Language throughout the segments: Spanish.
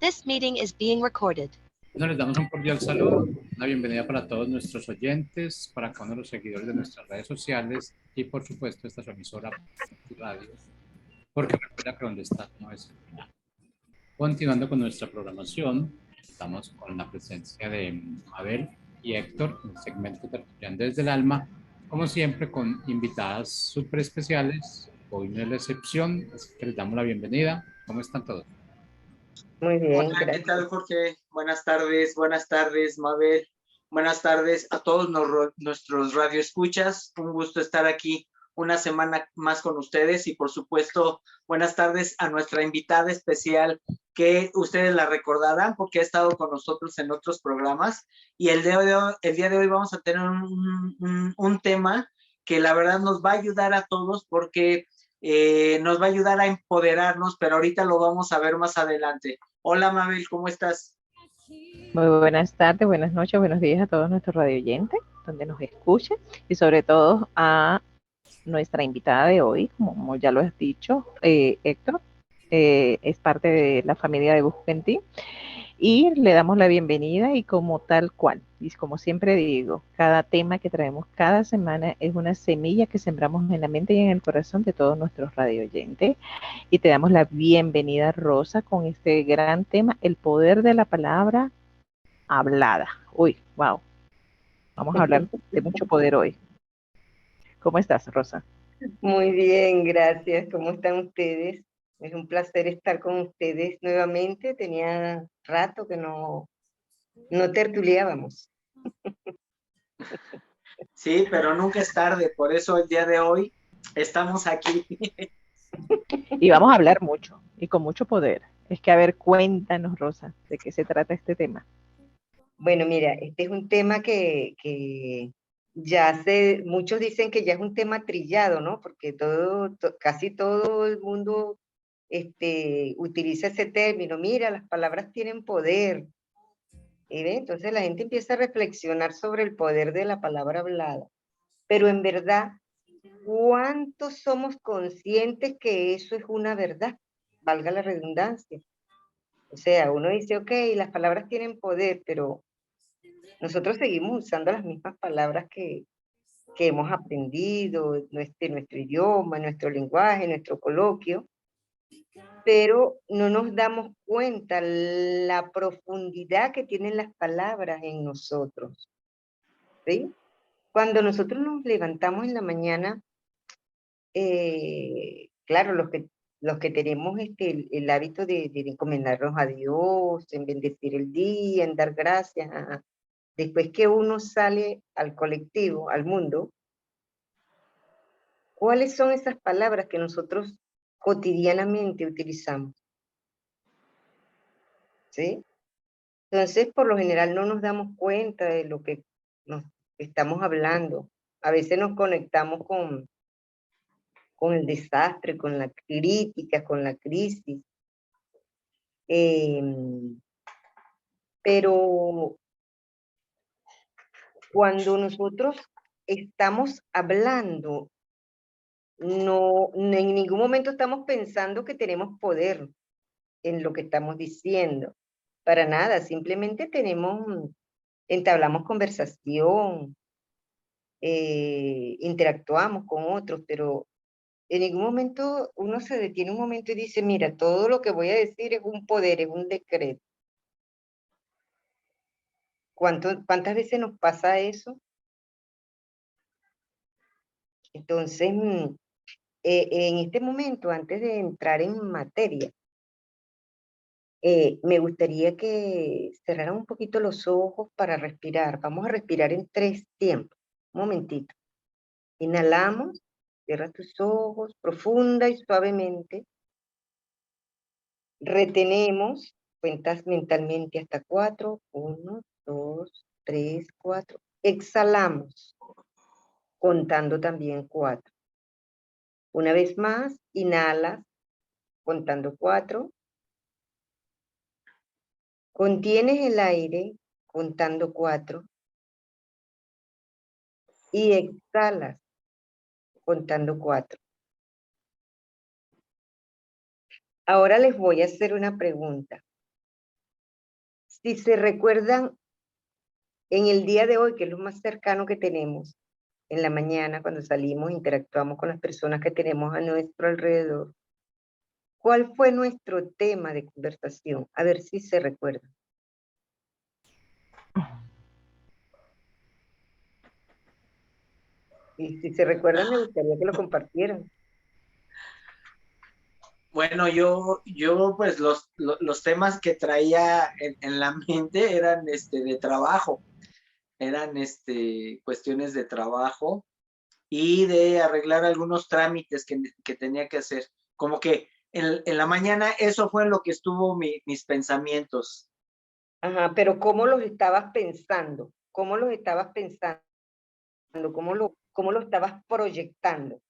This meeting is being recorded. Bueno, les damos un cordial saludo, una bienvenida para todos nuestros oyentes, para cada uno de los seguidores de nuestras redes sociales y por supuesto esta es su emisora radio, porque recuerda que donde está no es el final. Continuando con nuestra programación, estamos con la presencia de Abel y Héctor en el segmento Tertulián desde el Alma, como siempre con invitadas súper especiales. Hoy no es la excepción, así que les damos la bienvenida. ¿Cómo están todos? Muy bien, Hola, gracias. ¿qué tal, Jorge? Buenas tardes, Mabel. Buenas tardes a todos nuestros radioescuchas. Un gusto estar aquí una semana más con ustedes y, por supuesto, buenas tardes a nuestra invitada especial, que ustedes la recordarán porque ha estado con nosotros en otros programas. Y el día de hoy vamos a tener un tema que la verdad nos va a ayudar a todos porque nos va a ayudar a empoderarnos, pero ahorita lo vamos a ver más adelante. Hola, Mabel, ¿cómo estás? Muy buenas tardes, buenas noches, buenos días a todos nuestros radioyentes, donde nos escuchen, y sobre todo a nuestra invitada de hoy, como ya lo has dicho, Héctor, es parte de la familia de Busca en Ti, y le damos la bienvenida y como tal cual, y como siempre digo, cada tema que traemos cada semana es una semilla que sembramos en la mente y en el corazón de todos nuestros radioyentes. Y te damos la bienvenida, Rosa, con este gran tema, el poder de la palabra hablada. Uy, wow, vamos a hablar de mucho poder hoy. ¿Cómo estás, Rosa? Muy bien, gracias. ¿Cómo están ustedes? Es un placer estar con ustedes nuevamente. Tenía rato que no tertuliábamos. Sí, pero nunca es tarde, por eso el día de hoy estamos aquí. Y vamos a hablar mucho y con mucho poder. Es que, a ver, cuéntanos, Rosa, de qué se trata este tema. Bueno, mira, este es un tema que muchos dicen que ya es un tema trillado, ¿no? Porque casi todo el mundo utiliza ese término. Mira, las palabras tienen poder. Entonces la gente empieza a reflexionar sobre el poder de la palabra hablada. Pero en verdad, ¿cuántos somos conscientes que eso es una verdad? Valga la redundancia. O sea, uno dice, ok, las palabras tienen poder, pero nosotros seguimos usando las mismas palabras que hemos aprendido, nuestro idioma, nuestro lenguaje, nuestro coloquio, pero no nos damos cuenta la profundidad que tienen las palabras en nosotros, ¿sí? Cuando nosotros nos levantamos en la mañana, claro, los que tenemos el hábito de encomendarnos a Dios, en bendecir el día, en dar gracias, después que uno sale al colectivo, al mundo, ¿cuáles son esas palabras que nosotros cotidianamente utilizamos? ¿Sí? Entonces, por lo general no nos damos cuenta de lo que nos estamos hablando. A veces nos conectamos con el desastre, con la crítica, con la crisis. Pero cuando nosotros estamos hablando, no, en ningún momento estamos pensando que tenemos poder en lo que estamos diciendo. Para nada, simplemente entablamos conversación, interactuamos con otros, pero en ningún momento uno se detiene un momento y dice, mira, todo lo que voy a decir es un poder, es un decreto. ¿Cuántas veces nos pasa eso? Entonces, en este momento, antes de entrar en materia, me gustaría que cerraran un poquito los ojos para respirar. Vamos a respirar en 3 tiempos. Un momentito. Inhalamos, cierra tus ojos profunda y suavemente. Retenemos, cuentas mentalmente hasta 4. 1, 2, 3, 4. Exhalamos, contando también 4. Una vez más, inhalas, contando 4. Contienes el aire, contando 4. Y exhalas, contando 4. Ahora les voy a hacer una pregunta. Si se recuerdan en el día de hoy, que es lo más cercano que tenemos, en la mañana cuando salimos, interactuamos con las personas que tenemos a nuestro alrededor, ¿cuál fue nuestro tema de conversación? A ver si se recuerdan. Y si se recuerdan, me gustaría que lo compartieran. Bueno, yo pues los temas que traía en la mente eran de trabajo, eran cuestiones de trabajo y de arreglar algunos trámites que tenía que hacer. Como que en la mañana eso fue en lo que estuvo mis pensamientos. Ajá, pero ¿cómo los estabas pensando? ¿Cómo los estabas pensando? ¿Cómo lo estabas proyectando?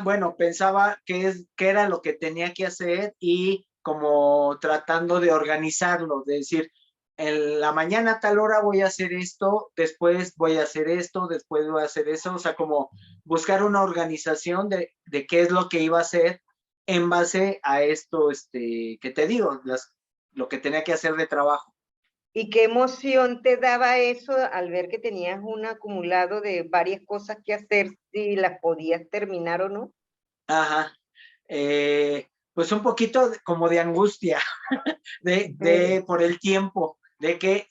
Bueno, pensaba qué era lo que tenía que hacer y como tratando de organizarlo, de decir, en la mañana a tal hora voy a hacer esto, después voy a hacer esto, después voy a hacer eso, o sea, como buscar una organización de qué es lo que iba a hacer en base a esto, que te digo, lo que tenía que hacer de trabajo. ¿Y qué emoción te daba eso al ver que tenías un acumulado de varias cosas que hacer, si las podías terminar o no? Ajá. Pues un poquito como de angustia por el tiempo, de que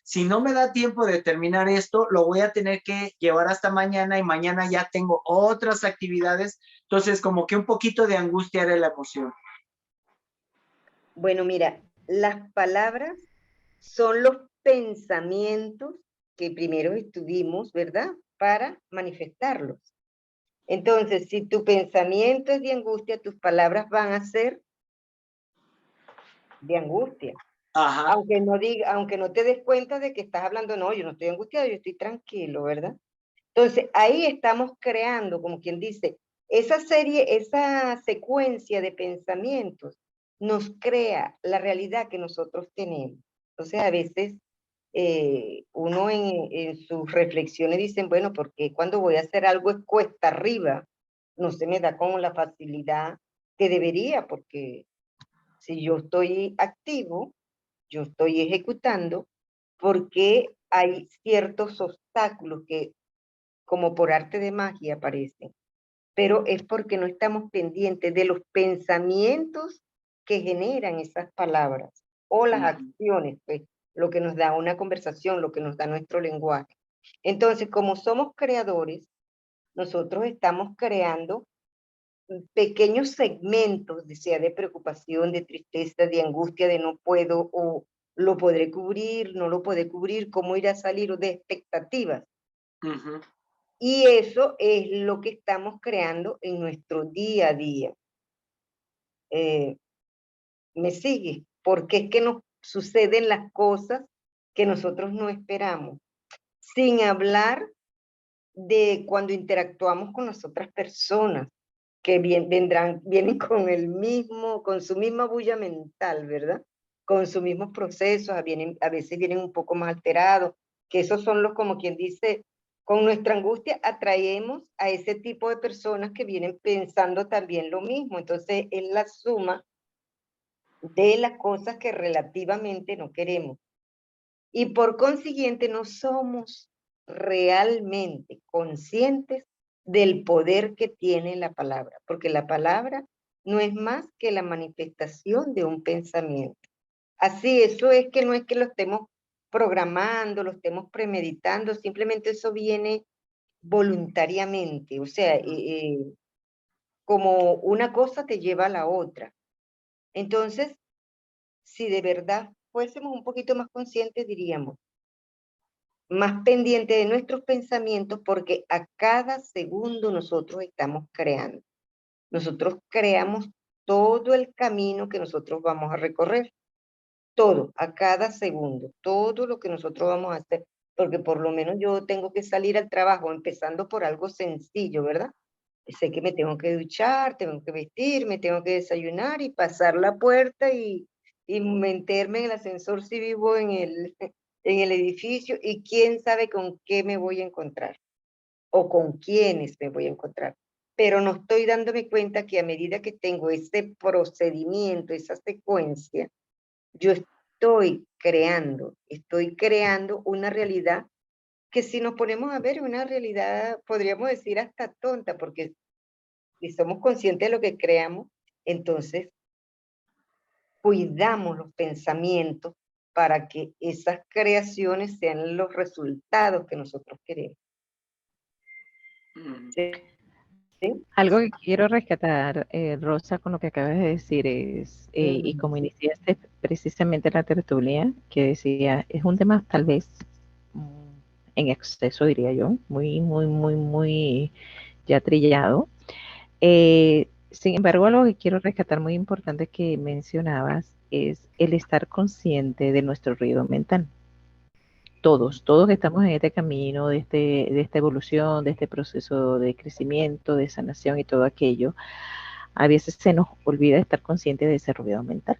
si no me da tiempo de terminar esto, lo voy a tener que llevar hasta mañana y mañana ya tengo otras actividades. Entonces, como que un poquito de angustia era la emoción. Bueno, mira, las palabras son los pensamientos que primero estuvimos, ¿verdad? Para manifestarlos. Entonces, si tu pensamiento es de angustia, tus palabras van a ser de angustia. Ajá. Aunque no te des cuenta de que estás hablando, no, yo no estoy angustiado, yo estoy tranquilo, ¿verdad? Entonces, ahí estamos creando, como quien dice, esa secuencia de pensamientos nos crea la realidad que nosotros tenemos. Entonces, a veces uno en sus reflexiones dicen, bueno, porque cuando voy a hacer algo es cuesta arriba, no se me da con la facilidad que debería, porque si yo estoy activo, yo estoy ejecutando, porque hay ciertos obstáculos que como por arte de magia aparecen, pero es porque no estamos pendientes de los pensamientos que generan esas palabras o las acciones, pues lo que nos da una conversación, lo que nos da nuestro lenguaje. Entonces, como somos creadores, nosotros estamos creando pequeños segmentos, sea de preocupación, de tristeza, de angustia, de no puedo, o lo podré cubrir, no lo podré cubrir, cómo irá a salir, o de expectativas. Y eso es lo que estamos creando en nuestro día a día. ¿Me sigue? Porque es que nos suceden las cosas que nosotros no esperamos. Sin hablar de cuando interactuamos con las otras personas, que vienen con su misma bulla mental, ¿verdad? Con sus mismos procesos, a veces vienen un poco más alterados, que esos son los, como quien dice, con nuestra angustia atraemos a ese tipo de personas que vienen pensando también lo mismo. Entonces, es la suma de las cosas que relativamente no queremos. Y por consiguiente, no somos realmente conscientes del poder que tiene la palabra, porque la palabra no es más que la manifestación de un pensamiento. Así, eso es que no es que lo estemos programando, lo estemos premeditando, simplemente eso viene voluntariamente, o sea, como una cosa te lleva a la otra. Entonces, si de verdad fuésemos un poquito más conscientes, diríamos, más pendiente de nuestros pensamientos, porque a cada segundo nosotros estamos creando. Nosotros creamos todo el camino que nosotros vamos a recorrer. Todo, a cada segundo, todo lo que nosotros vamos a hacer. Porque por lo menos yo tengo que salir al trabajo, empezando por algo sencillo, ¿verdad? Sé que me tengo que duchar, tengo que vestir, me tengo que desayunar y pasar la puerta y meterme en el ascensor si vivo en el edificio, y quién sabe con qué me voy a encontrar o con quiénes me voy a encontrar. pero no estoy dándome cuenta que a medida que tengo ese procedimiento, esa secuencia, yo estoy creando una realidad que si nos ponemos a ver, una realidad, podríamos decir hasta tonta, porque si somos conscientes de lo que creamos, entonces cuidamos los pensamientos para que esas creaciones sean los resultados que nosotros queremos. ¿Sí? Algo que quiero rescatar, Rosa, con lo que acabas de decir es, y como iniciaste precisamente la tertulia, que decía, es un tema tal vez en exceso, diría yo, muy ya trillado. Sin embargo, algo que quiero rescatar muy importante que mencionabas es el estar consciente de nuestro ruido mental. Todos que estamos en este camino, de esta evolución, de este proceso de crecimiento, de sanación y todo aquello, a veces se nos olvida estar consciente de ese ruido mental.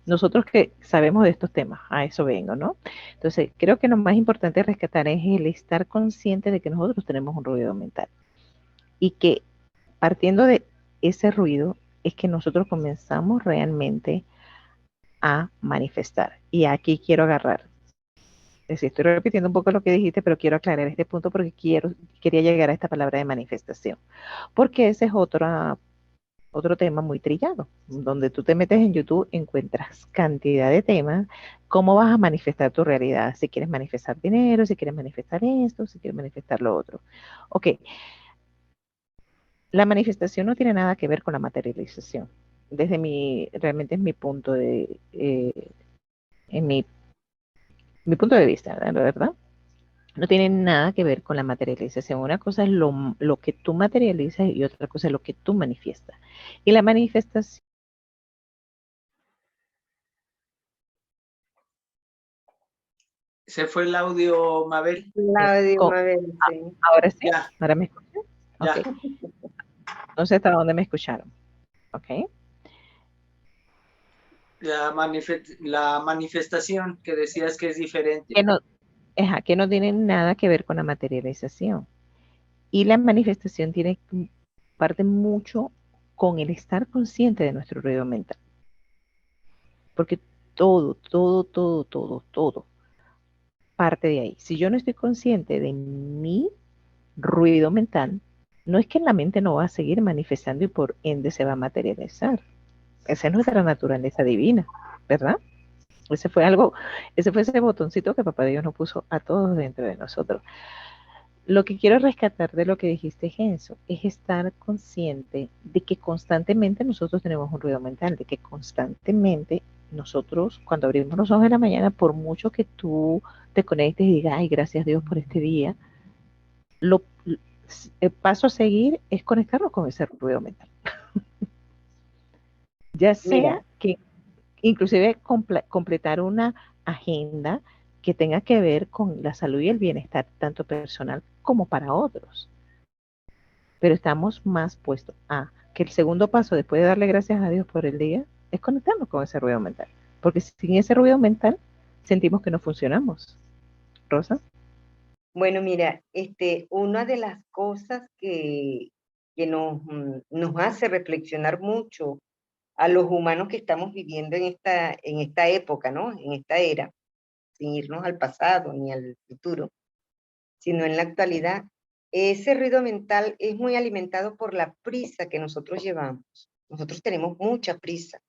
Nosotros que sabemos de estos temas, a eso vengo, ¿no? Entonces, creo que lo más importante rescatar es el estar consciente de que nosotros tenemos un ruido mental y que partiendo de ese ruido es que nosotros comenzamos realmente a manifestar. Y aquí quiero agarrar. Es decir, estoy repitiendo un poco lo que dijiste, pero quiero aclarar este punto porque quería llegar a esta palabra de manifestación. Porque ese es otro tema muy trillado. Donde tú te metes en YouTube, encuentras cantidad de temas. ¿Cómo vas a manifestar tu realidad? Si quieres manifestar dinero, si quieres manifestar esto, si quieres manifestar lo otro. Ok. La manifestación no tiene nada que ver con la materialización. Realmente es mi punto mi punto de vista, la verdad. No tiene nada que ver con la materialización. Una cosa es lo que tú materializas y otra cosa es lo que tú manifiestas. Y la manifestación. Se fue el audio, Mabel. Sí. Ahora sí, Ya, ahora me escuchan. ya. Ok. No sé hasta dónde me escucharon. Ok. La manifestación que decías que es diferente. Que no tiene nada que ver con la materialización. Y la manifestación parte mucho con el estar consciente de nuestro ruido mental. Porque todo parte de ahí. Si yo no estoy consciente de mi ruido mental, no es que la mente no va a seguir manifestando y por ende se va a materializar. Esa es nuestra naturaleza divina, ¿verdad? Ese fue ese botoncito que Papá Dios nos puso a todos dentro de nosotros. Lo que quiero rescatar de lo que dijiste, Genso, es estar consciente de que constantemente nosotros tenemos un ruido mental, de que constantemente nosotros, cuando abrimos los ojos en la mañana, por mucho que tú te conectes y digas, ay, gracias a Dios por este día, el paso a seguir es conectarnos con ese ruido mental. Ya sea Mira, que inclusive completar una agenda que tenga que ver con la salud y el bienestar, tanto personal como para otros. Pero estamos más puestos a que el segundo paso, después de darle gracias a Dios por el día, es conectarnos con ese ruido mental. Porque sin ese ruido mental sentimos que no funcionamos. Rosa. bueno, mira, una de las cosas que nos hace reflexionar mucho a los humanos que estamos viviendo en esta época, ¿no? En esta era, sin irnos al pasado ni al futuro, sino en la actualidad, ese ruido mental es muy alimentado por la prisa que nosotros llevamos. Nosotros tenemos mucha prisa.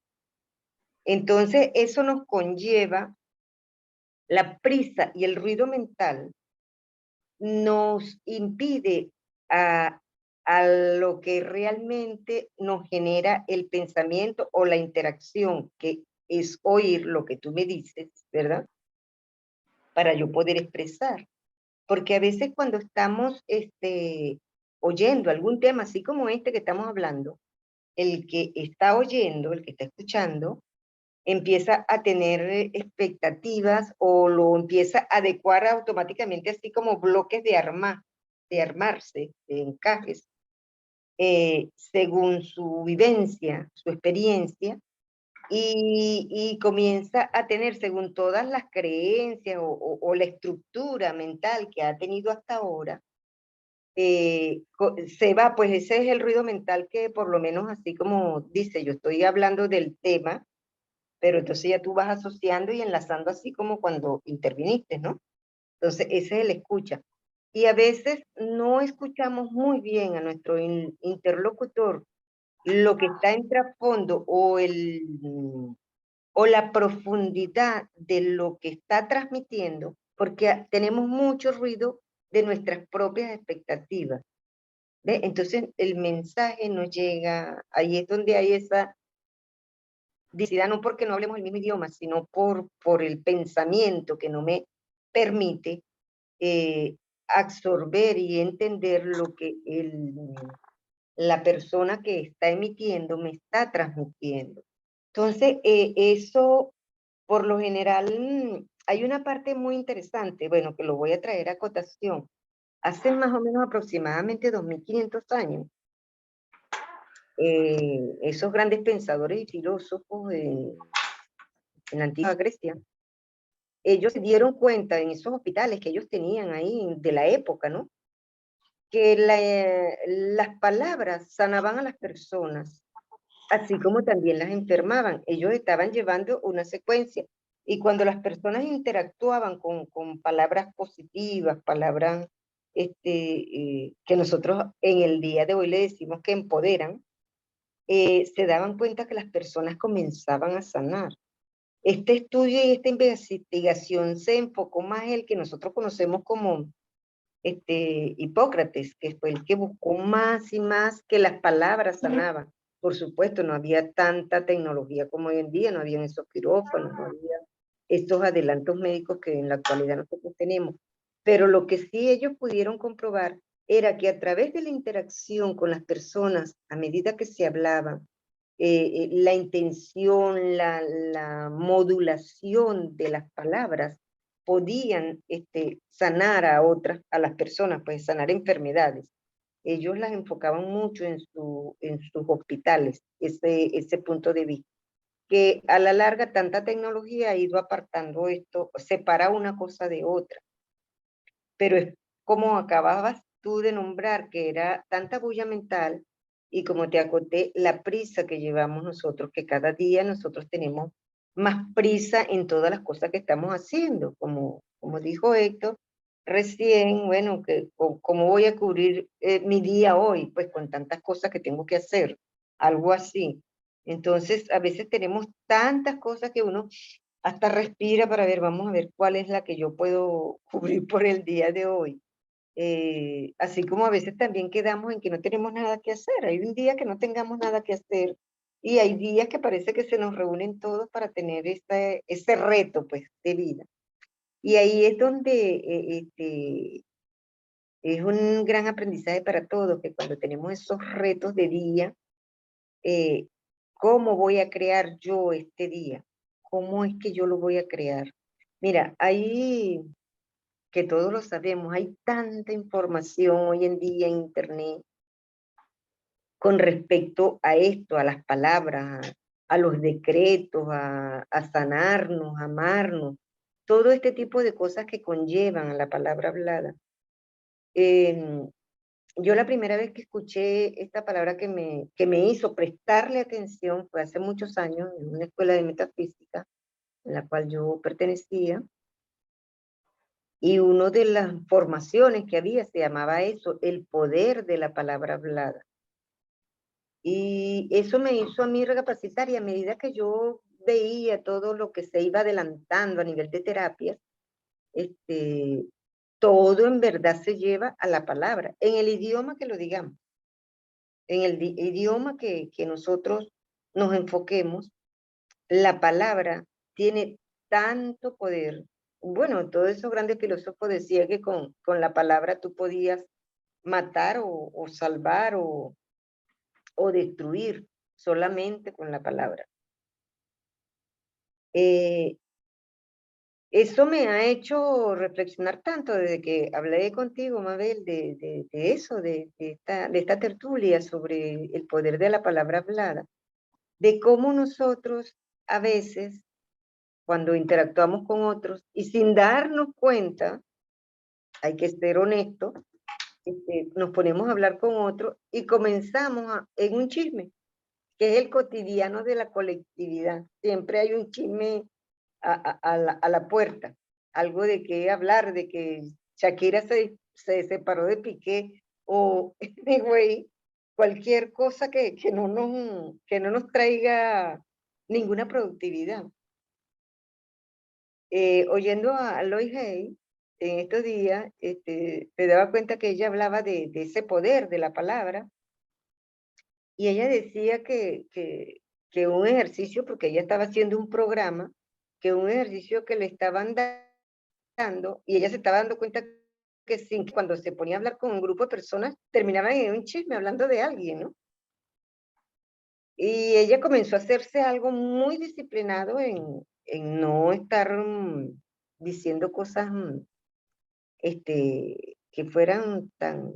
Entonces, eso nos conlleva, la prisa y el ruido mental nos impide a lo que realmente nos genera el pensamiento o la interacción, que es oír lo que tú me dices, ¿verdad? Para yo poder expresar. Porque a veces cuando estamos oyendo algún tema, así como este que estamos hablando, el que está oyendo, el que está escuchando, empieza a tener expectativas o lo empieza a adecuar automáticamente, así como bloques de armarse, de encajes, según su vivencia, su experiencia, y comienza a tener, según todas las creencias o la estructura mental que ha tenido hasta ahora, se va, pues ese es el ruido mental que por lo menos así como dice, yo estoy hablando del tema, pero entonces ya tú vas asociando y enlazando así como cuando interviniste, ¿no? Entonces ese es el escucha. Y a veces no escuchamos muy bien a nuestro interlocutor lo que está en trasfondo o la profundidad de lo que está transmitiendo, porque tenemos mucho ruido de nuestras propias expectativas. ¿Ve? Entonces el mensaje no llega, ahí es donde hay esa diversidad, no porque no hablemos el mismo idioma, sino por el pensamiento que no me permite absorber y entender lo que la persona que está emitiendo me está transmitiendo. Entonces, eso, por lo general, hay una parte muy interesante, bueno, que lo voy a traer a cotación. Hace más o menos aproximadamente 2500 años, esos grandes pensadores y filósofos en la antigua Grecia, ellos se dieron cuenta en esos hospitales que ellos tenían ahí de la época, ¿no? Que las palabras sanaban a las personas, así como también las enfermaban. Ellos estaban llevando una secuencia. Y cuando las personas interactuaban con palabras positivas, palabras que nosotros en el día de hoy le decimos que empoderan, se daban cuenta que las personas comenzaban a sanar. Este estudio y esta investigación se enfocó más en el que nosotros conocemos como Hipócrates, que fue el que buscó más y más que las palabras sanaban. Por supuesto, no había tanta tecnología como hoy en día, no habían esos quirófanos, no había estos adelantos médicos que en la actualidad nosotros tenemos. Pero lo que sí ellos pudieron comprobar era que a través de la interacción con las personas, a medida que se hablaban, la intención, la modulación de las palabras, podían sanar a otras, a las personas, pues sanar enfermedades. Ellos las enfocaban mucho en sus hospitales, ese punto de vista. Que a la larga tanta tecnología ha ido apartando esto, separa una cosa de otra. Pero es como acababas tú de nombrar, que era tanta bulla mental, y como te acoté, la prisa que llevamos nosotros, que cada día nosotros tenemos más prisa en todas las cosas que estamos haciendo, como dijo Héctor recién, bueno, ¿cómo voy a cubrir mi día hoy? Pues con tantas cosas que tengo que hacer, algo así. Entonces, a veces tenemos tantas cosas que uno hasta respira para ver, vamos a ver cuál es la que yo puedo cubrir por el día de hoy. Así como a veces también quedamos en que no tenemos nada que hacer. Hay un día que no tengamos nada que hacer y hay días que parece que se nos reúnen todos para tener ese reto, pues, de vida. Y ahí es donde es un gran aprendizaje para todos, que cuando tenemos esos retos de día, ¿cómo voy a crear yo este día? ¿Cómo es que yo lo voy a crear? Mira, hay, que todos lo sabemos, hay tanta información hoy en día en Internet con respecto a esto, a las palabras, a los decretos, a sanarnos, a amarnos, todo este tipo de cosas que conllevan a la palabra hablada. Yo la primera vez que escuché esta palabra que me hizo prestarle atención fue hace muchos años en una escuela de metafísica en la cual yo pertenecía, y una de las formaciones que había se llamaba eso, el poder de la palabra hablada. Y eso me hizo a mí recapacitar, y a medida que yo veía todo lo que se iba adelantando a nivel de terapias, todo en verdad se lleva a la palabra, en el idioma que lo digamos, en el idioma que nosotros nos enfoquemos, la palabra tiene tanto poder. Bueno, todos esos grandes filósofos decían que con la palabra tú podías matar o salvar o destruir solamente con la palabra. Eso me ha hecho reflexionar tanto desde que hablé contigo, Mabel, de eso, de esta tertulia sobre el poder de la palabra hablada, de cómo nosotros a veces, cuando interactuamos con otros y sin darnos cuenta, hay que ser honesto, nos ponemos a hablar con otro y comenzamos en un chisme, que es el cotidiano de la colectividad. Siempre hay un chisme a la puerta, algo de qué hablar, de que Shakira se separó de Piqué, o anyway, cualquier cosa que no nos traiga ninguna productividad. Oyendo a Lois Hay en estos días, me daba cuenta que ella hablaba de ese poder de la palabra, y ella decía que un ejercicio, porque ella estaba haciendo un programa, que un ejercicio que le estaban dando, y ella se estaba dando cuenta que cuando se ponía a hablar con un grupo de personas, terminaban en un chisme hablando de alguien, ¿no? Y ella comenzó a hacerse algo muy disciplinado en no estar diciendo cosas que fueran tan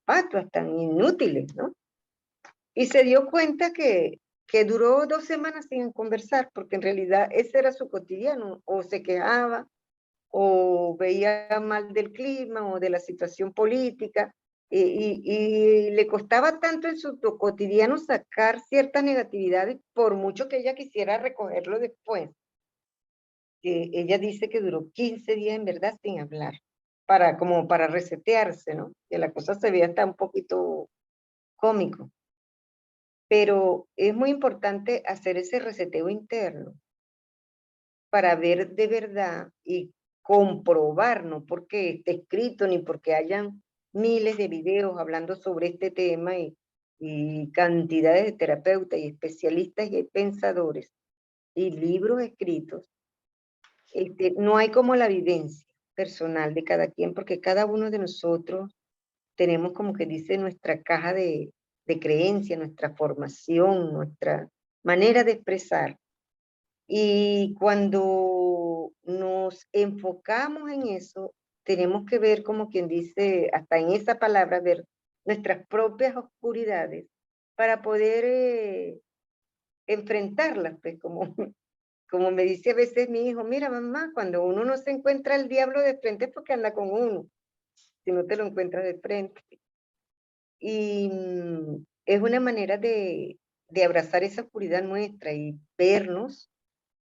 fatuas, tan inútiles, ¿no? Y se dio cuenta que duró 2 semanas sin conversar, porque en realidad ese era su cotidiano, o se quejaba, o veía mal del clima, o de la situación política, y le costaba tanto en su cotidiano sacar ciertas negatividades, por mucho que ella quisiera recogerlo después, que ella dice que duró 15 días en verdad sin hablar, como para resetearse, ¿no? Que la cosa se veía hasta un poquito cómico. Pero es muy importante hacer ese reseteo interno para ver de verdad y comprobar, no porque esté escrito ni porque hayan miles de videos hablando sobre este tema y cantidades de terapeutas y especialistas y pensadores y libros escritos. No hay como la vivencia personal de cada quien, porque cada uno de nosotros tenemos, como que dice, nuestra caja de creencia, nuestra formación, nuestra manera de expresar. Y cuando nos enfocamos en eso, tenemos que ver, como quien dice, hasta en esa palabra, ver nuestras propias oscuridades para poder enfrentarlas, pues como me dice a veces mi hijo, mira mamá, cuando uno no se encuentra el diablo de frente es porque anda con uno, si no te lo encuentras de frente. Y es una manera de abrazar esa oscuridad nuestra y vernos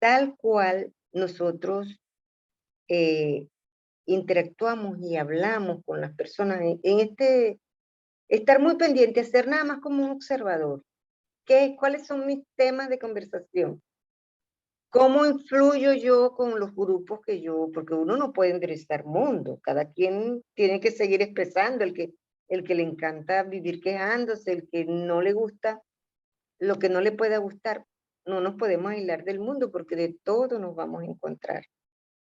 tal cual nosotros interactuamos y hablamos con las personas estar muy pendiente, ser nada más como un observador. ¿Cuáles son mis temas de conversación? ¿Cómo influyo yo con los grupos porque uno no puede enderezar mundo, cada quien tiene que seguir expresando, el que le encanta vivir quejándose, el que no le gusta lo que no le pueda gustar, no nos podemos aislar del mundo porque de todo nos vamos a encontrar.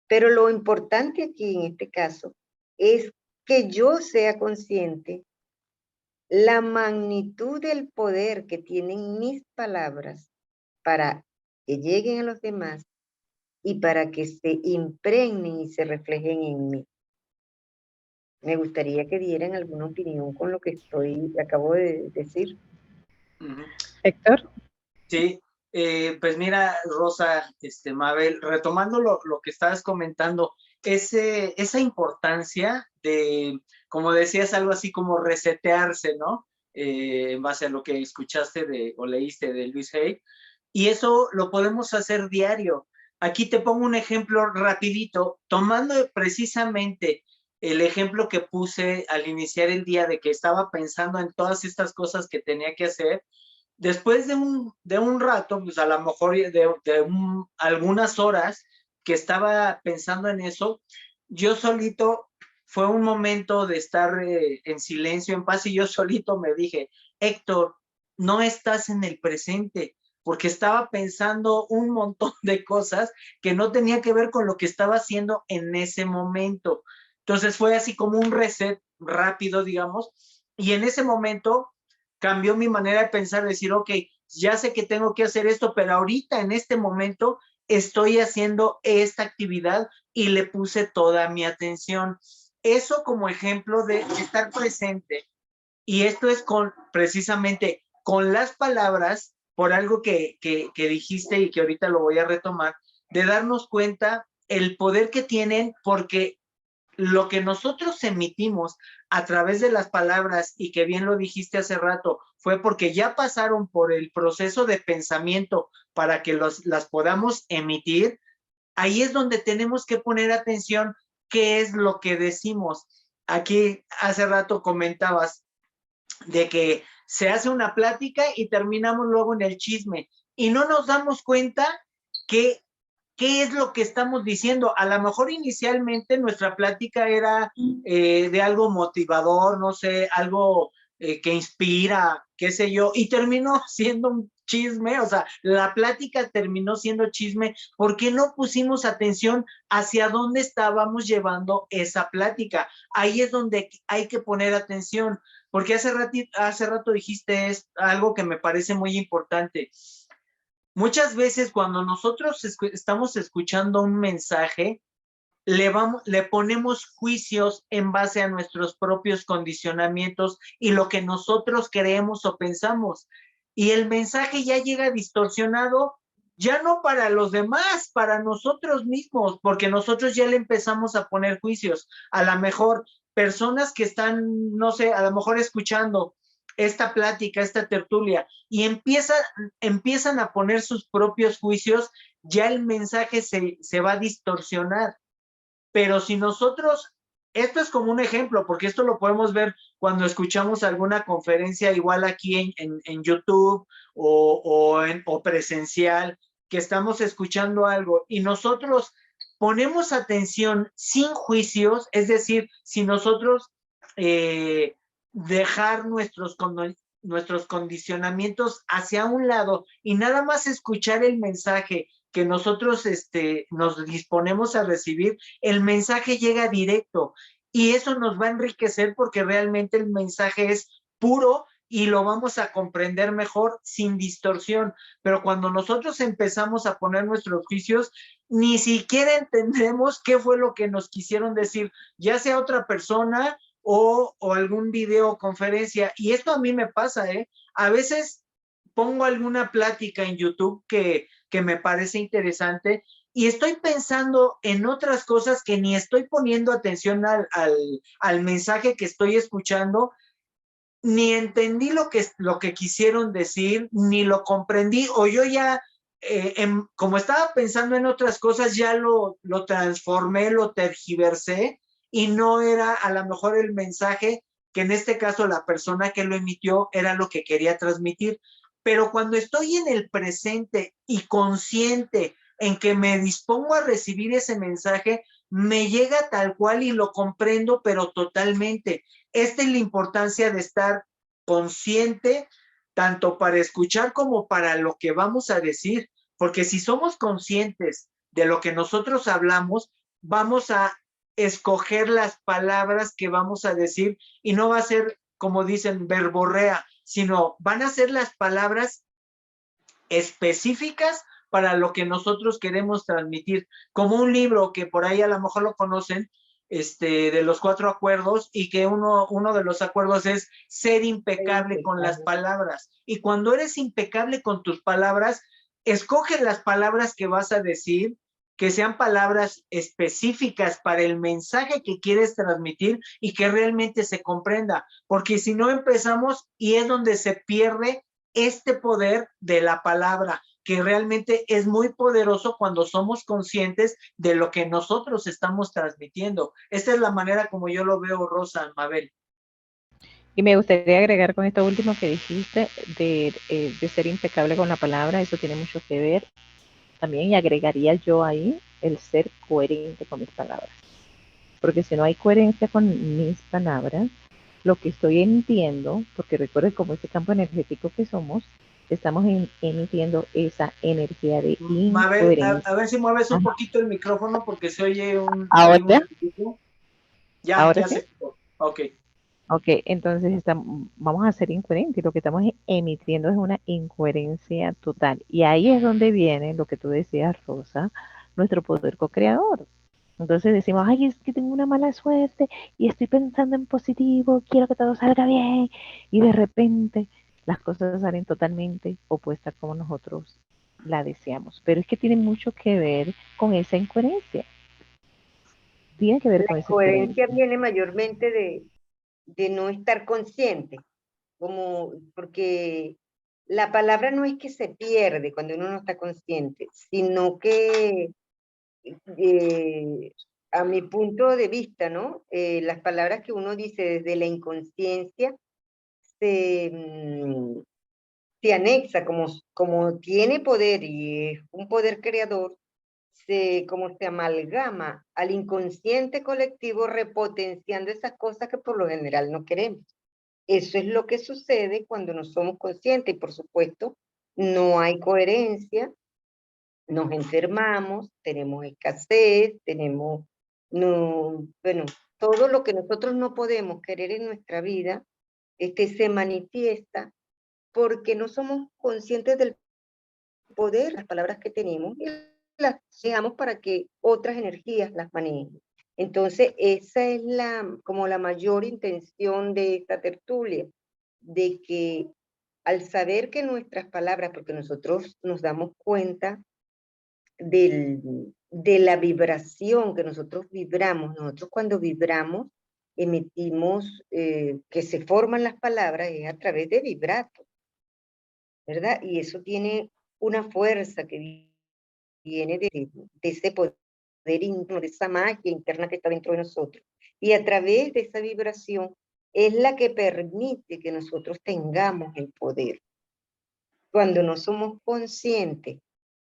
Pero lo importante aquí en este caso es que yo sea consciente la magnitud del poder que tienen mis palabras para que lleguen a los demás y para que se impregnen y se reflejen en mí. Me gustaría que dieran alguna opinión con lo que acabo de decir. Héctor. Sí, pues mira, Rosa, Mabel, retomando lo que estabas comentando, esa importancia de, como decías, algo así como resetearse, ¿no? En base a lo que escuchaste o leíste de Luis Hay, y eso lo podemos hacer diario. Aquí te pongo un ejemplo rapidito, tomando precisamente el ejemplo que puse al iniciar el día de que estaba pensando en todas estas cosas que tenía que hacer. Después de un rato, pues a lo mejor algunas horas que estaba pensando en eso, yo solito, fue un momento de estar en silencio, en paz, y yo solito me dije, Héctor, no estás en el presente, porque estaba pensando un montón de cosas que no tenía que ver con lo que estaba haciendo en ese momento. Entonces fue así como un reset rápido, digamos, y en ese momento cambió mi manera de pensar, decir, ok, ya sé que tengo que hacer esto, pero ahorita en este momento estoy haciendo esta actividad y le puse toda mi atención. Eso como ejemplo de estar presente. Y esto es precisamente con las palabras, por algo que dijiste y que ahorita lo voy a retomar, de darnos cuenta el poder que tienen, porque lo que nosotros emitimos a través de las palabras, y que bien lo dijiste hace rato, fue porque ya pasaron por el proceso de pensamiento para que las podamos emitir. Ahí es donde tenemos que poner atención qué es lo que decimos. Aquí hace rato comentabas de que se hace una plática y terminamos luego en el chisme y no nos damos cuenta que qué es lo que estamos diciendo. A lo mejor inicialmente nuestra plática era de algo motivador, no sé, algo que inspira, qué sé yo, y terminó siendo un chisme, o sea, la plática terminó siendo chisme porque no pusimos atención hacia dónde estábamos llevando esa plática. Ahí es donde hay que poner atención, porque hace rato dijiste algo que me parece muy importante. Muchas veces cuando nosotros estamos escuchando un mensaje, le ponemos juicios en base a nuestros propios condicionamientos y lo que nosotros creemos o pensamos. Y el mensaje ya llega distorsionado, ya no para los demás, para nosotros mismos, porque nosotros ya le empezamos a poner juicios. A lo mejor personas que están, no sé, a lo mejor escuchando esta plática, esta tertulia, y empiezan a poner sus propios juicios, ya el mensaje se va a distorsionar. Pero si nosotros, esto es como un ejemplo, porque esto lo podemos ver cuando escuchamos alguna conferencia, igual aquí en YouTube o presencial, que estamos escuchando algo y nosotros ponemos atención sin juicios, es decir, si nosotros dejar nuestros condicionamientos hacia un lado y nada más escuchar el mensaje que nosotros nos disponemos a recibir, el mensaje llega directo y eso nos va a enriquecer porque realmente el mensaje es puro y lo vamos a comprender mejor sin distorsión. Pero cuando nosotros empezamos a poner nuestros juicios, ni siquiera entendemos qué fue lo que nos quisieron decir, ya sea otra persona o algún videoconferencia. Y esto a mí me pasa, ¿eh? A veces pongo alguna plática en YouTube que me parece interesante y estoy pensando en otras cosas que ni estoy poniendo atención al mensaje que estoy escuchando, ni entendí lo que quisieron decir, ni lo comprendí, o yo ya, como estaba pensando en otras cosas, ya lo transformé, lo tergiversé, y no era a lo mejor el mensaje que en este caso la persona que lo emitió era lo que quería transmitir. Pero cuando estoy en el presente y consciente en que me dispongo a recibir ese mensaje, me llega tal cual y lo comprendo, pero totalmente. Esta es la importancia de estar consciente, tanto para escuchar como para lo que vamos a decir, porque si somos conscientes de lo que nosotros hablamos, vamos a escoger las palabras que vamos a decir y no va a ser, como dicen, verborrea, sino van a ser las palabras específicas para lo que nosotros queremos transmitir, como un libro que por ahí a lo mejor lo conocen, de los 4 acuerdos, y que uno de los acuerdos es ser impecable con las palabras. Y cuando eres impecable con tus palabras, escoge las palabras que vas a decir, que sean palabras específicas para el mensaje que quieres transmitir y que realmente se comprenda, porque si no empezamos y es donde se pierde este poder de la palabra, que realmente es muy poderoso cuando somos conscientes de lo que nosotros estamos transmitiendo. Esta es la manera como yo lo veo, Rosa, Mabel. Y me gustaría agregar con esto último que dijiste de ser impecable con la palabra, eso tiene mucho que ver también, y agregaría yo ahí el ser coherente con mis palabras. Porque si no hay coherencia con mis palabras, lo que estoy emitiendo, porque recuerden como ese campo energético que somos, estamos emitiendo esa energía de Mabel, incoherencia. a ver si mueves un poquito el micrófono porque se oye ¿Ahora? Ya ¿Ahora sí? se quitó. Ok. Ok, entonces vamos a ser incoherentes. Lo que estamos emitiendo es una incoherencia total. Y ahí es donde viene lo que tú decías, Rosa, nuestro poder co-creador. Entonces decimos, ay, es que tengo una mala suerte y estoy pensando en positivo, quiero que todo salga bien. Y de repente las cosas salen totalmente opuestas como nosotros la deseamos. Pero es que tiene mucho que ver con esa incoherencia. tiene que ver con La esa coherencia experiencia. viene mayormente de no estar consciente, porque la palabra no es que se pierde cuando uno no está consciente, sino que a mi punto de vista, ¿no? Las palabras que uno dice desde la inconsciencia se anexa, como tiene poder y es un poder creador, como se amalgama al inconsciente colectivo repotenciando esas cosas que por lo general no queremos. Eso es lo que sucede cuando no somos conscientes y por supuesto no hay coherencia, nos enfermamos, tenemos escasez, tenemos, no, bueno, todo lo que nosotros no podemos querer en nuestra vida, se manifiesta porque no somos conscientes del poder, las palabras que tenemos, y las dejamos para que otras energías las manejen. Entonces, esa es como la mayor intención de esta tertulia, de que al saber que nuestras palabras, porque nosotros nos damos cuenta de la vibración que nosotros cuando vibramos, emitimos, que se forman las palabras es a través de vibrato, ¿verdad? Y eso tiene una fuerza que viene de ese poder íntimo, de esa magia interna que está dentro de nosotros. Y a través de esa vibración es la que permite que nosotros tengamos el poder. Cuando no somos conscientes,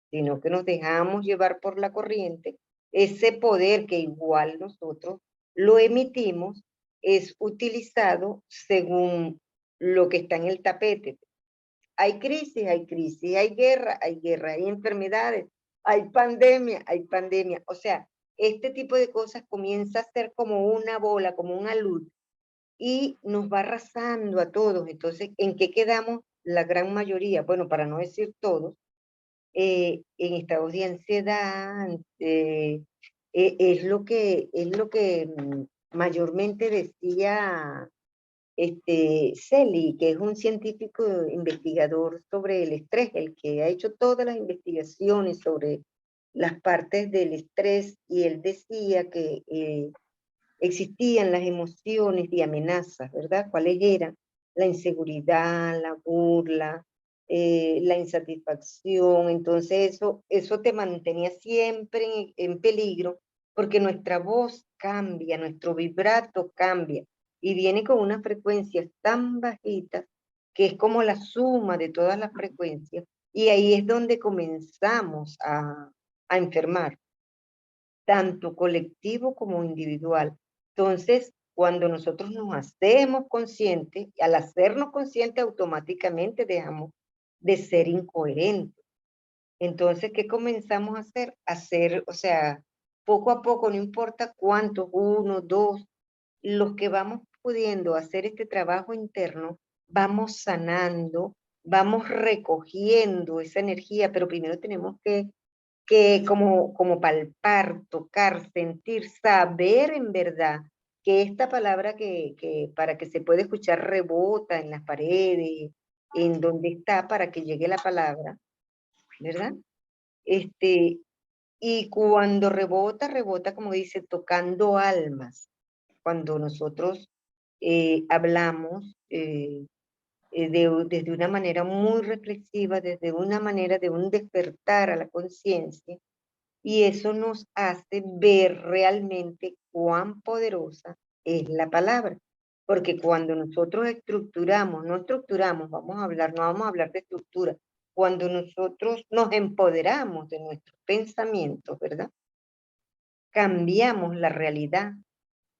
sino que nos dejamos llevar por la corriente, ese poder que igual nosotros lo emitimos es utilizado según lo que está en el tapete. Hay crisis, hay guerra, hay enfermedades, hay pandemia. O sea, este tipo de cosas comienza a ser como una bola, como una luz, y nos va arrasando a todos. Entonces, ¿en qué quedamos la gran mayoría? Bueno, para no decir todos, en estados de ansiedad, es lo que mayormente decía Celi, que es un científico investigador sobre el estrés, el que ha hecho todas las investigaciones sobre las partes del estrés, y él decía que existían las emociones de amenazas, ¿verdad? ¿Cuáles eran? La inseguridad, la burla, la insatisfacción. Entonces eso te mantenía siempre en peligro, porque nuestra voz cambia, nuestro vibrato cambia, y viene con unas frecuencias tan bajitas que es como la suma de todas las frecuencias, y ahí es donde comenzamos a enfermar, tanto colectivo como individual. Entonces, cuando nosotros nos hacemos conscientes, al hacernos conscientes automáticamente dejamos de ser incoherentes. Entonces, ¿qué comenzamos a hacer? O sea, poco a poco, no importa cuántos, uno, dos, los que vamos pudiendo hacer este trabajo interno, vamos sanando, vamos recogiendo esa energía, pero primero tenemos que como palpar, tocar, sentir, saber en verdad que esta palabra que para que se pueda escuchar rebota en las paredes, en donde está para que llegue la palabra, ¿verdad? Y cuando rebota, rebota, como dice, tocando almas. Cuando nosotros hablamos desde una manera muy reflexiva, desde una manera de un despertar a la conciencia, y eso nos hace ver realmente cuán poderosa es la palabra. Porque cuando nosotros no estructuramos, no vamos a hablar de estructura, cuando nosotros nos empoderamos de nuestros pensamientos, ¿verdad? Cambiamos la realidad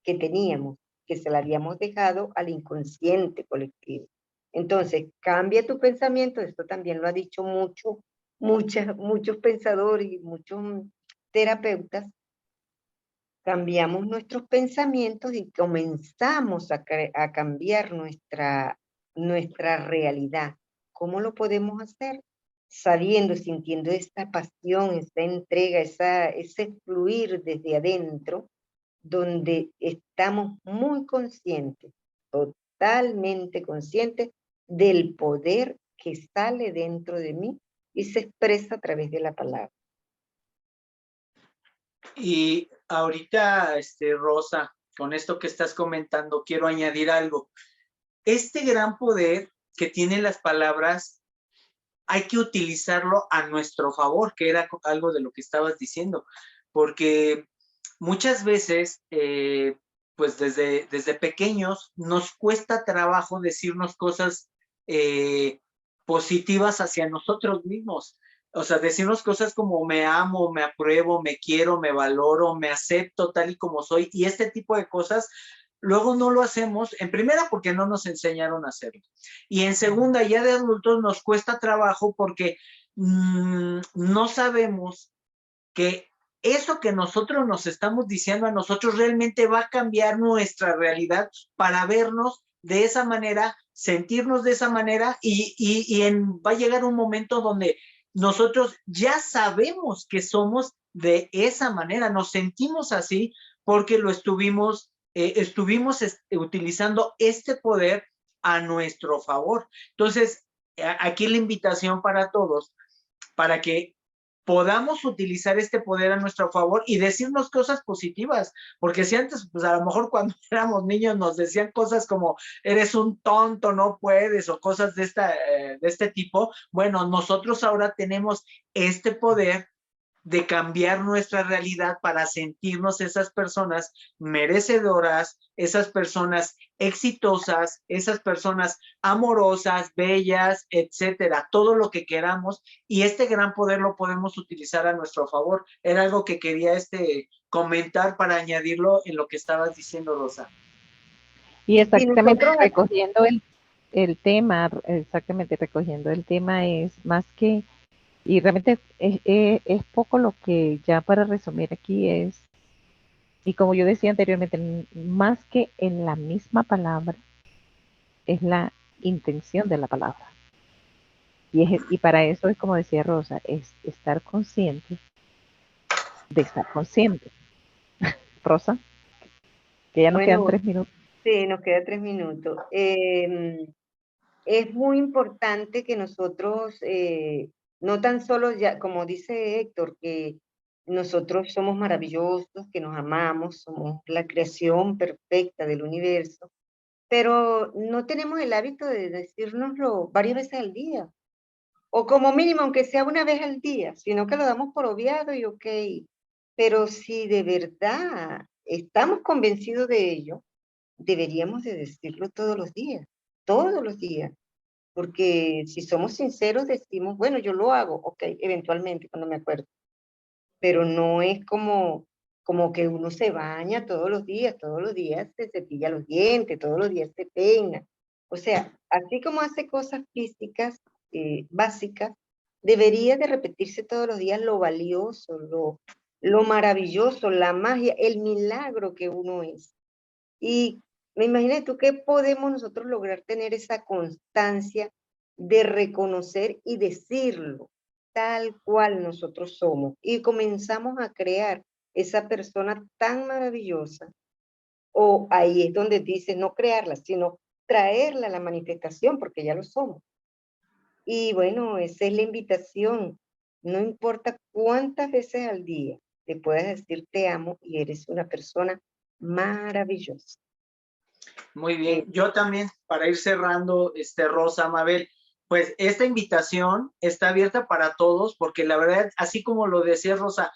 que teníamos, que se la habíamos dejado al inconsciente colectivo. Entonces, cambia tu pensamiento, esto también lo ha dicho muchos pensadores y muchos terapeutas. Cambiamos nuestros pensamientos y comenzamos a cambiar nuestra realidad. ¿Cómo lo podemos hacer? Sabiendo, sintiendo esta pasión, esta entrega, ese fluir desde adentro, donde estamos muy conscientes, totalmente conscientes del poder que sale dentro de mí y se expresa a través de la palabra. Y ahorita, Rosa, con esto que estás comentando, quiero añadir algo. Este gran poder que tienen las palabras, hay que utilizarlo a nuestro favor, que era algo de lo que estabas diciendo, porque muchas veces, pues desde pequeños, nos cuesta trabajo decirnos cosas positivas hacia nosotros mismos. O sea, decirnos cosas como me amo, me apruebo, me quiero, me valoro, me acepto tal y como soy, y este tipo de cosas, luego no lo hacemos, en primera porque no nos enseñaron a hacerlo, y en segunda, ya de adultos nos cuesta trabajo porque no sabemos que eso que nosotros nos estamos diciendo a nosotros realmente va a cambiar nuestra realidad para vernos de esa manera, sentirnos de esa manera va a llegar un momento donde nosotros ya sabemos que somos de esa manera, nos sentimos así porque lo estuvimos utilizando este poder a nuestro favor. Entonces, aquí la invitación para todos, para que podamos utilizar este poder a nuestro favor y decirnos cosas positivas, porque si antes, pues a lo mejor cuando éramos niños nos decían cosas como eres un tonto, no puedes, o cosas de este tipo, bueno, nosotros ahora tenemos este poder de cambiar nuestra realidad para sentirnos esas personas merecedoras, esas personas exitosas, esas personas amorosas, bellas, etcétera, todo lo que queramos, y este gran poder lo podemos utilizar a nuestro favor. Era algo que quería comentar para añadirlo en lo que estabas diciendo, Rosa. Y exactamente nosotros- recogiendo el tema, exactamente recogiendo el tema es más que, y realmente es poco lo que ya para resumir aquí es, y como yo decía anteriormente, más que en la misma palabra, es la intención de la palabra. Y para eso es como decía Rosa, es estar consciente de estar consciente. Rosa, que ya nos quedan Bueno, 3 minutos. sí, nos queda 3 minutos. Es muy importante que nosotros, no tan solo ya, como dice Héctor, que nosotros somos maravillosos, que nos amamos, somos la creación perfecta del universo, pero no tenemos el hábito de decírnoslo varias veces al día, o como mínimo, aunque sea una vez al día, sino que lo damos por obviado y ok. Pero si de verdad estamos convencidos de ello, deberíamos de decirlo todos los días. Porque si somos sinceros decimos, bueno, yo lo hago, ok, eventualmente cuando me acuerdo, pero no es como que uno se baña todos los días se cepilla los dientes, todos los días se peina. O sea, así como hace cosas físicas básicas, debería de repetirse todos los días lo valioso, lo maravilloso, la magia, el milagro que uno es. Y me imagino tú qué podemos nosotros lograr tener esa constancia de reconocer y decirlo tal cual nosotros somos. Y comenzamos a crear esa persona tan maravillosa. O ahí es donde dice no crearla, sino traerla a la manifestación, porque ya lo somos. Y bueno, esa es la invitación. No importa cuántas veces al día te puedas decir te amo y eres una persona maravillosa. Muy bien, yo también, para ir cerrando, Rosa, Mabel, pues esta invitación está abierta para todos, porque la verdad, así como lo decía Rosa,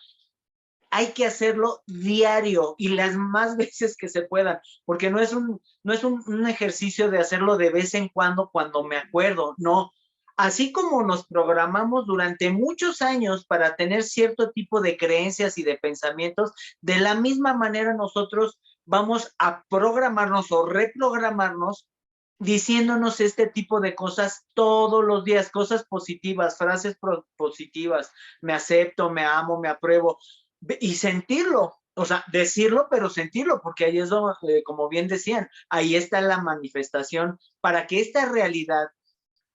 hay que hacerlo diario y las más veces que se puedan, porque no es un ejercicio de hacerlo de vez en cuando me acuerdo, no. Así como nos programamos durante muchos años para tener cierto tipo de creencias y de pensamientos, de la misma manera nosotros vamos a programarnos o reprogramarnos diciéndonos este tipo de cosas todos los días, cosas positivas, frases positivas, me acepto, me amo, me apruebo, y sentirlo, o sea, decirlo, pero sentirlo, porque ahí es donde, como bien decían, ahí está la manifestación para que esta realidad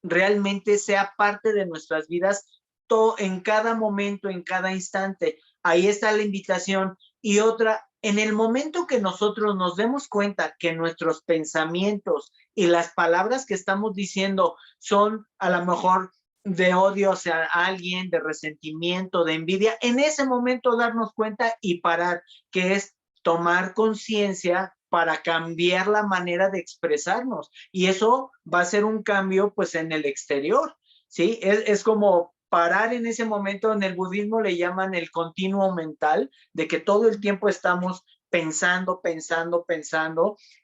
realmente sea parte de nuestras vidas en cada momento, en cada instante. Ahí está la invitación. Y otra, en el momento que nosotros nos demos cuenta que nuestros pensamientos y las palabras que estamos diciendo son a lo mejor de odio hacia alguien, de resentimiento, de envidia, en ese momento darnos cuenta y parar, que es tomar conciencia para cambiar la manera de expresarnos. Y eso va a ser un cambio pues en el exterior, ¿sí? Es como parar en ese momento. En el budismo le llaman el continuo mental, de que todo el tiempo estamos pensando,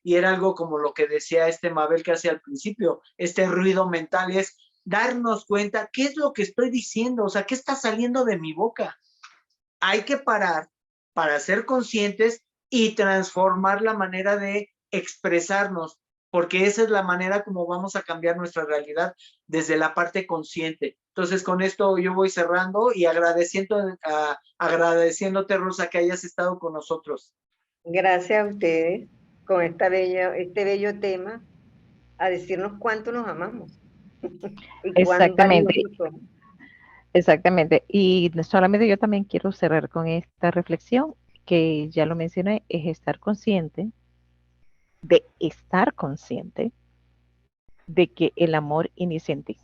y era algo como lo que decía Mabel que hace al principio, este ruido mental es darnos cuenta qué es lo que estoy diciendo, o sea, qué está saliendo de mi boca. Hay que parar para ser conscientes y transformar la manera de expresarnos, porque esa es la manera como vamos a cambiar nuestra realidad desde la parte consciente. Entonces, con esto yo voy cerrando y agradeciéndote, Rosa, que hayas estado con nosotros. Gracias a ustedes con este bello tema, a decirnos cuánto nos amamos y cuán Exactamente, valiosos somos. exactamente. Y solamente yo también quiero cerrar con esta reflexión, que ya lo mencioné, es estar consciente de que el amor inicia en ti.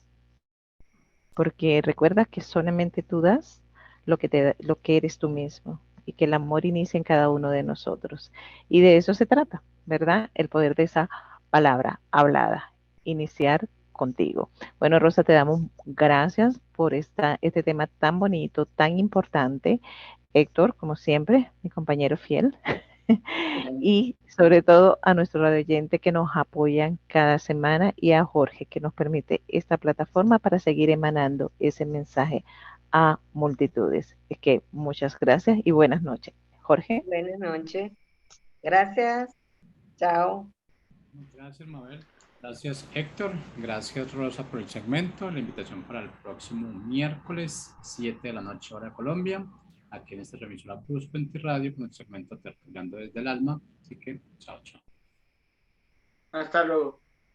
Porque recuerda que solamente tú das lo que eres tú mismo y que el amor inicia en cada uno de nosotros. Y de eso se trata, ¿verdad? El poder de esa palabra hablada, iniciar contigo. Bueno, Rosa, te damos gracias por este tema tan bonito, tan importante. Héctor, como siempre, mi compañero fiel. Y sobre todo a nuestro radio oyente que nos apoyan cada semana y a Jorge que nos permite esta plataforma para seguir emanando ese mensaje a multitudes. Es que muchas gracias y buenas noches. Jorge. Buenas noches. Gracias. Chao. Gracias, Mabel. Gracias, Héctor. Gracias, Rosa, por el segmento. La invitación para el próximo miércoles, 7 de la noche, hora de Colombia, aquí en esta remisora Plus 20 Radio, con el segmento Tertuliando desde el Alma. Así que, chao, chao. Hasta luego.